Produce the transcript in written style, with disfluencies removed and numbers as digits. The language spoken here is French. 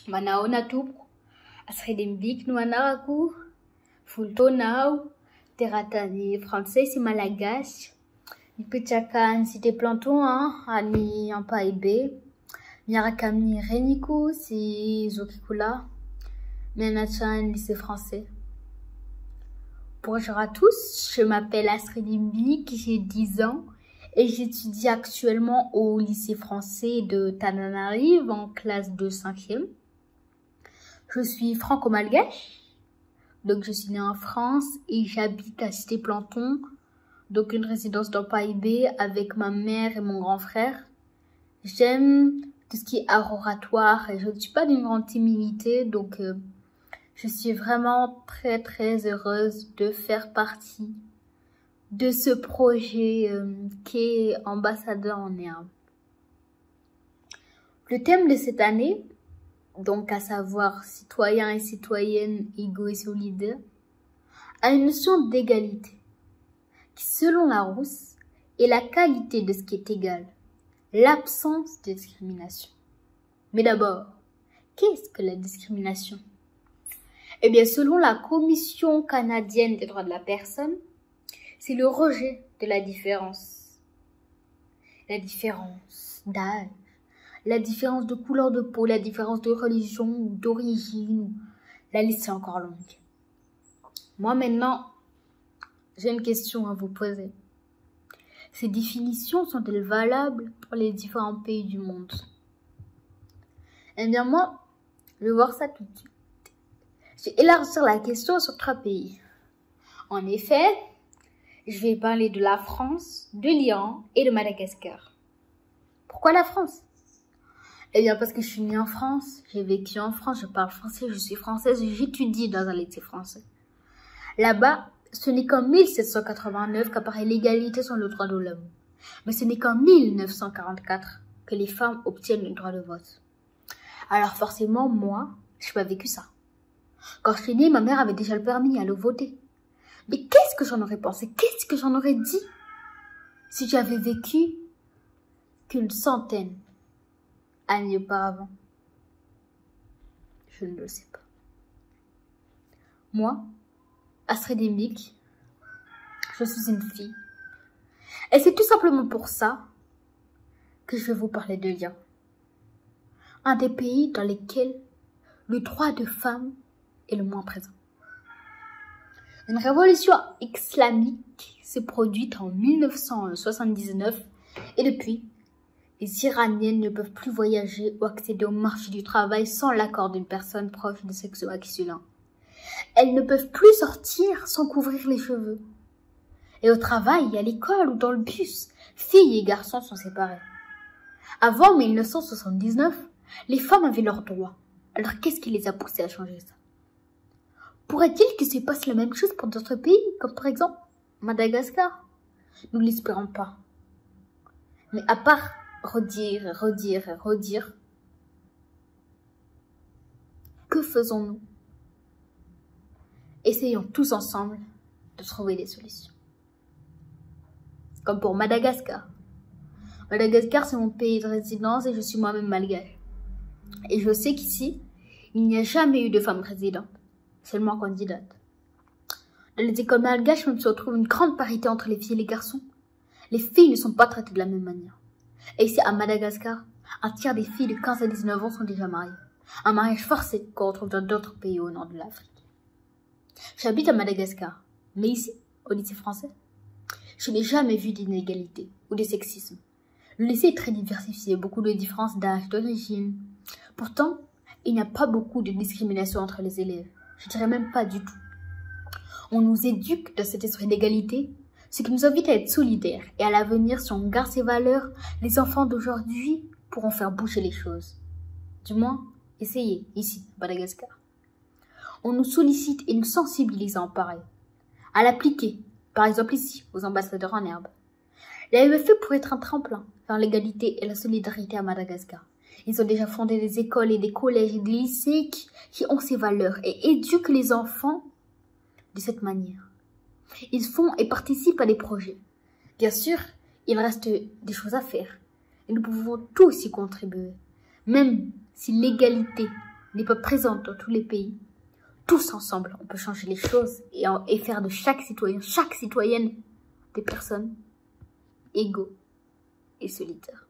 Manahona tompoko, asredy mibiki no anarako, folo taona aho, teratany français sy malagasy, nipetraka any Cité Planton any Ampahibé, miaraka amin'ny reniko sy zokiko lahy, mianatra any lycée français. Bonjour à tous, je m'appelle Astrid Mbik, j'ai 10 ans et j'étudie actuellement au lycée français de Tananarive en classe de 5e. Je suis franco-malgache, donc je suis née en France et j'habite à Cité Planton, donc une résidence d'Ampahibé avec ma mère et mon grand frère. J'aime tout ce qui est art oratoire et je ne suis pas d'une grande timidité, donc je suis vraiment très heureuse de faire partie de ce projet qui est ambassadeur en herbe. Le thème de cette année, donc à savoir citoyens et citoyennes égaux et solidaires, a une notion d'égalité qui, selon Larousse, est la qualité de ce qui est égal, l'absence de discrimination. Mais d'abord, qu'est-ce que la discrimination? Eh bien, selon la Commission canadienne des droits de la personne, c'est le rejet de la différence. La différence d'âge, la différence de couleur de peau, la différence de religion ou d'origine. La liste est encore longue. Moi, maintenant, j'ai une question à vous poser. Ces définitions sont-elles valables pour les différents pays du monde? Eh bien, moi, je vais voir ça tout de suite. Je vais élargir la question sur 3 pays. En effet, je vais parler de la France, de l'Iran et de Madagascar. Pourquoi la France? Eh bien, parce que je suis née en France, j'ai vécu en France, je parle français, je suis française, j'étudie dans un lycée français. Là-bas, ce n'est qu'en 1789 qu'apparaît l'égalité sur le droit de l'homme. Mais ce n'est qu'en 1944 que les femmes obtiennent le droit de vote. Alors forcément, moi, je n'ai pas vécu ça. Quand je suis née, ma mère avait déjà le permis à le voter. Mais qu'est-ce que j'en aurais pensé? Qu'est-ce que j'en aurais dit si j'avais vécu qu'une centaine d'années auparavant? Je ne le sais pas. Moi, Astrid Mbik, je suis une fille. Et c'est tout simplement pour ça que je vais vous parler de l'Iran. Un des pays dans lesquels le droit de femme est le moins présent. Une révolution islamique s'est produite en 1979 et depuis, les Iraniennes ne peuvent plus voyager ou accéder au marché du travail sans l'accord d'une personne proche de sexe masculin. Elles ne peuvent plus sortir sans couvrir les cheveux. Et au travail, à l'école ou dans le bus, filles et garçons sont séparés. Avant 1979, les femmes avaient leurs droits. Alors qu'est-ce qui les a poussées à changer ça? Pourrait-il qu'il se passe la même chose pour d'autres pays, comme par exemple Madagascar? Nous ne l'espérons pas. Mais à part redire, que faisons-nous? Essayons tous ensemble de trouver des solutions. Comme pour Madagascar. Madagascar, c'est mon pays de résidence et je suis moi-même malgache. Et je sais qu'ici, il n'y a jamais eu de femme présidente, seulement candidate. Dans les écoles malgaches, même se retrouve une grande parité entre les filles et les garçons. Les filles ne sont pas traitées de la même manière. Et ici, à Madagascar, un tiers des filles de 15 à 19 ans sont déjà mariées. Un mariage forcé qu'on retrouve dans d'autres pays au nord de l'Afrique. J'habite à Madagascar, mais ici, au lycée français, je n'ai jamais vu d'inégalité ou de sexisme. Le lycée est très diversifié, beaucoup de différences d'âge, d'origine. Pourtant, il n'y a pas beaucoup de discrimination entre les élèves. Je dirais même pas du tout. On nous éduque dans cet esprit d'égalité, ce qui nous invite à être solidaires. Et à l'avenir, si on garde ces valeurs, les enfants d'aujourd'hui pourront faire bouger les choses. Du moins, essayez, ici, à Madagascar. On nous sollicite et nous sensibilise en pareil. À l'appliquer, par exemple ici, aux ambassadeurs en herbe. L'AMF pourrait être un tremplin vers l'égalité et la solidarité à Madagascar. Ils ont déjà fondé des écoles et des collèges et des lycées qui ont ces valeurs et éduquent les enfants de cette manière. Ils font et participent à des projets. Bien sûr, il reste des choses à faire et nous pouvons tous y contribuer. Même si l'égalité des peuples présents dans tous les pays. Tous ensemble, on peut changer les choses et faire de chaque citoyen, chaque citoyenne, des personnes égaux et solidaires.